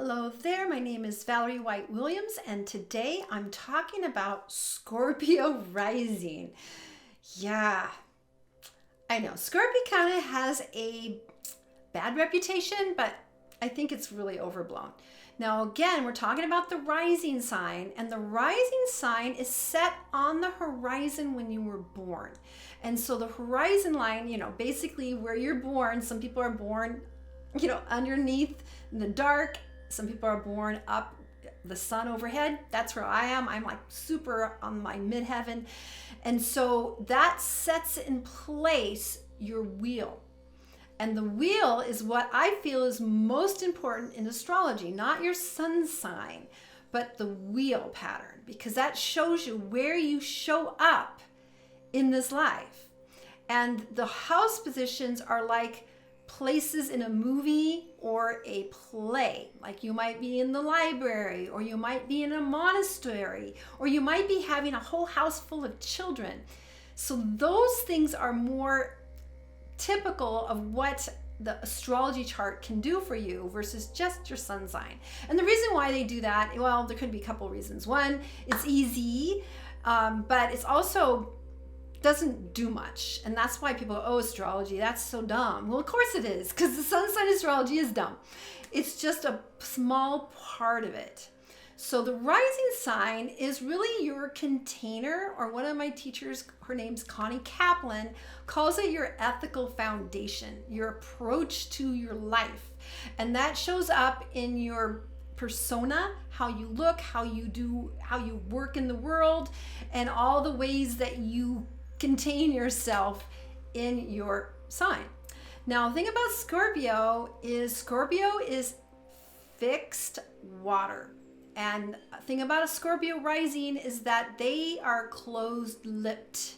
Hello there, my name is Valerie White Williams, and today I'm talking about Scorpio Rising. Yeah, I know Scorpio kind of has a bad reputation, but I think it's really overblown. Now, again, we're talking about the rising sign, and the rising sign is set on the horizon when you were born. And so the horizon line, basically where you're born, some people are born, underneath in the dark. Some people are born up the sun overhead. That's where I am. I'm like super on my midheaven. And so that sets in place your wheel. And the wheel is what I feel is most important in astrology, not your sun sign, but the wheel pattern, because that shows you where you show up in this life. And the house positions are like places in a movie or a play. Like you might be in the library, or you might be in a monastery, or you might be having a whole house full of children. So those things are more typical of what the astrology chart can do for you versus just your sun sign. And the reason why they do that, well, there could be a couple reasons. One, it's easy, but it's also doesn't do much. And that's why people go, oh, astrology, that's so dumb. Well, of course it is, because the sun sign astrology is dumb. It's just a small part of it. So the rising sign is really your container, or one of my teachers, her name's Connie Kaplan, calls it your ethical foundation, your approach to your life. And that shows up in your persona, how you look, how you work in the world, and all the ways that you contain yourself in your sign. Now, the thing about Scorpio is fixed water. And the thing about a Scorpio rising is that they are closed-lipped.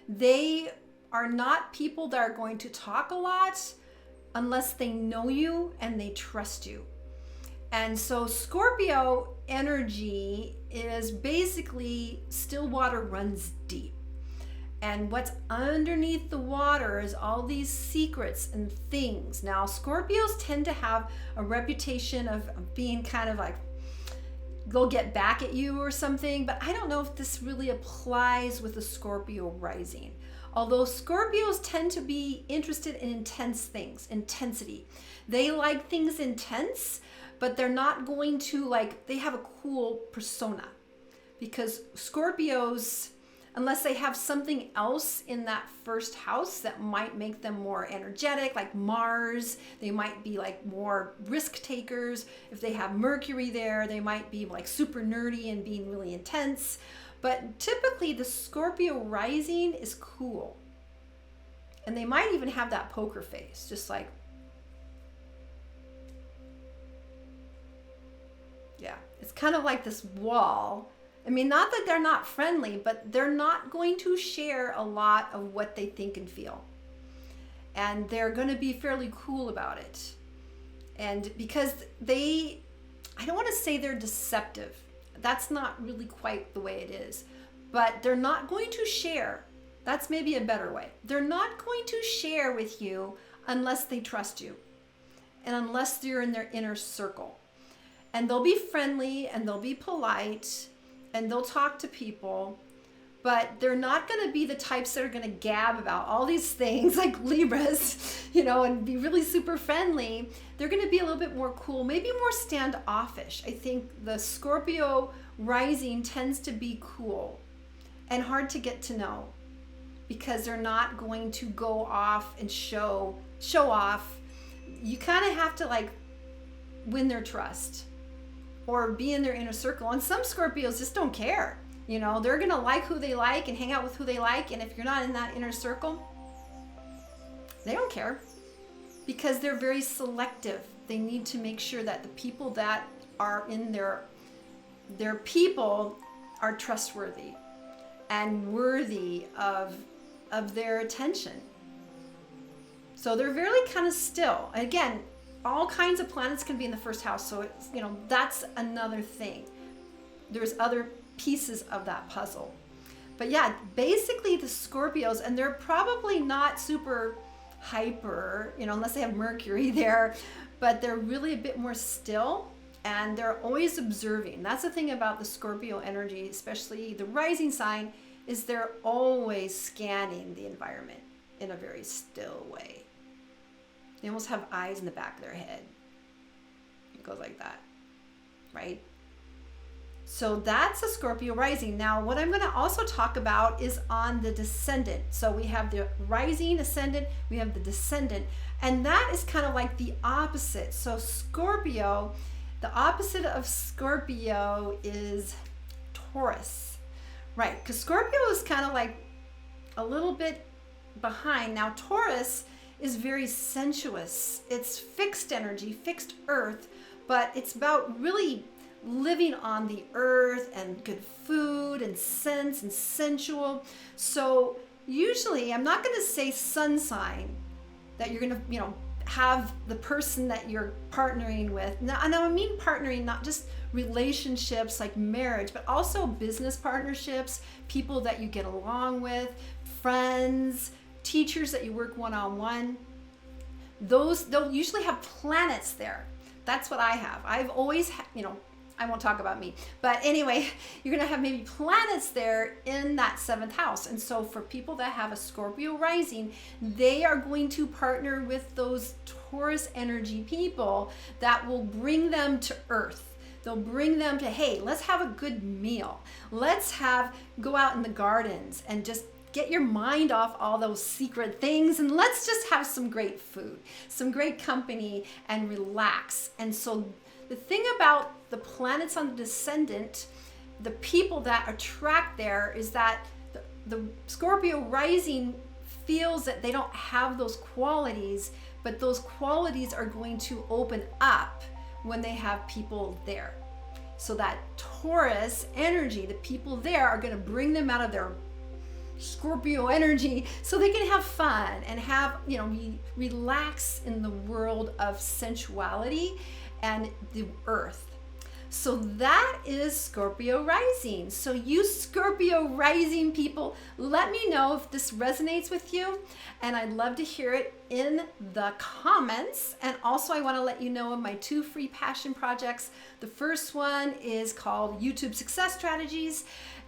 They are not people that are going to talk a lot unless they know you and they trust you. And so Scorpio energy is basically still water runs deep. And what's underneath the water is all these secrets and things. Now, Scorpios tend to have a reputation of being kind of like, they'll get back at you or something, but I don't know if this really applies with the Scorpio rising. Although Scorpios tend to be interested in intense things, intensity. They like things intense, but they're not going to they have a cool persona. Because Scorpios, unless they have something else in that first house that might make them more energetic, like Mars, they might be more risk takers. If they have Mercury there, they might be super nerdy and being really intense. But typically the Scorpio rising is cool. And they might even have that poker face, just yeah, it's kind of like this wall. I mean, not that they're not friendly, but they're not going to share a lot of what they think and feel. And they're going to be fairly cool about it. And because I don't want to say they're deceptive. That's not really quite the way it is. But they're not going to share. That's maybe a better way. They're not going to share with you unless they trust you. And unless you're in their inner circle. And they'll be friendly and they'll be polite. And they'll talk to people, but they're not going to be the types that are going to gab about all these things like Libras, and be really super friendly. They're going to be a little bit more cool, maybe more standoffish. I think the Scorpio rising tends to be cool and hard to get to know because they're not going to go off and show off. You kind of have to win their trust. Or be in their inner circle. And some Scorpios just don't care. They're going to like who they like and hang out with who they like. And if you're not in that inner circle, they don't care. Because they're very selective. They need to make sure that the people that are in their people are trustworthy and worthy of their attention. So they're really kind of still. Again, all kinds of planets can be in the first house, so it's that's another thing. There's other pieces of that puzzle. But yeah, basically the Scorpios, and they're probably not super hyper, unless they have Mercury there, but they're really a bit more still and they're always observing. That's the thing about the Scorpio energy, especially the rising sign, is they're always scanning the environment in a very still way. They almost have eyes in the back of their head. It goes like that, right? So that's a Scorpio rising. Now, what I'm going to also talk about is on the descendant. So we have the rising ascendant, we have the descendant, and that is kind of like the opposite. So Scorpio, the opposite of Scorpio is Taurus, right? Because Scorpio is kind of like a little bit behind. Now, Taurus is very sensuous. It's fixed energy, fixed earth, but it's about really living on the earth and good food and sense and sensual. So usually, I'm not going to say sun sign that you're going to, have the person that you're partnering with. Now, I mean partnering, not just relationships like marriage, but also business partnerships, people that you get along with, friends, teachers that you work one-on-one. They'll usually have planets there. That's what I have. I've always, I won't talk about me. But anyway, you're going to have maybe planets there in that 7th house. And so for people that have a Scorpio rising, they are going to partner with those Taurus energy people that will bring them to earth. They'll bring them to, hey, let's have a good meal. Let's go out in the gardens and just get your mind off all those secret things, and let's just have some great food, some great company, and relax. And so the thing about the planets on the descendant, the people that attract there, is that the Scorpio rising feels that they don't have those qualities, but those qualities are going to open up when they have people there. So that Taurus energy, the people there are going to bring them out of their Scorpio energy so they can have fun and have, relax in the world of sensuality and the earth. So that is Scorpio rising. So you Scorpio rising people, let me know if this resonates with you, and I'd love to hear it in the comments. And also I want to let you know of my 2 free passion projects. The first one is called YouTube Success Strategies,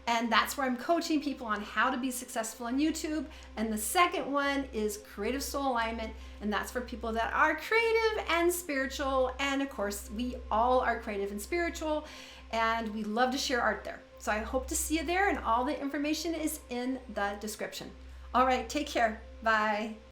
and that's where I'm coaching people on how to be successful on YouTube. And the second one is Creative Soul Alignment, and that's for people that are creative and spiritual. And of course, we all are creative and spiritual, and we love to share art there. So I hope to see you there, and all the information is in the description. All right, take care. Bye.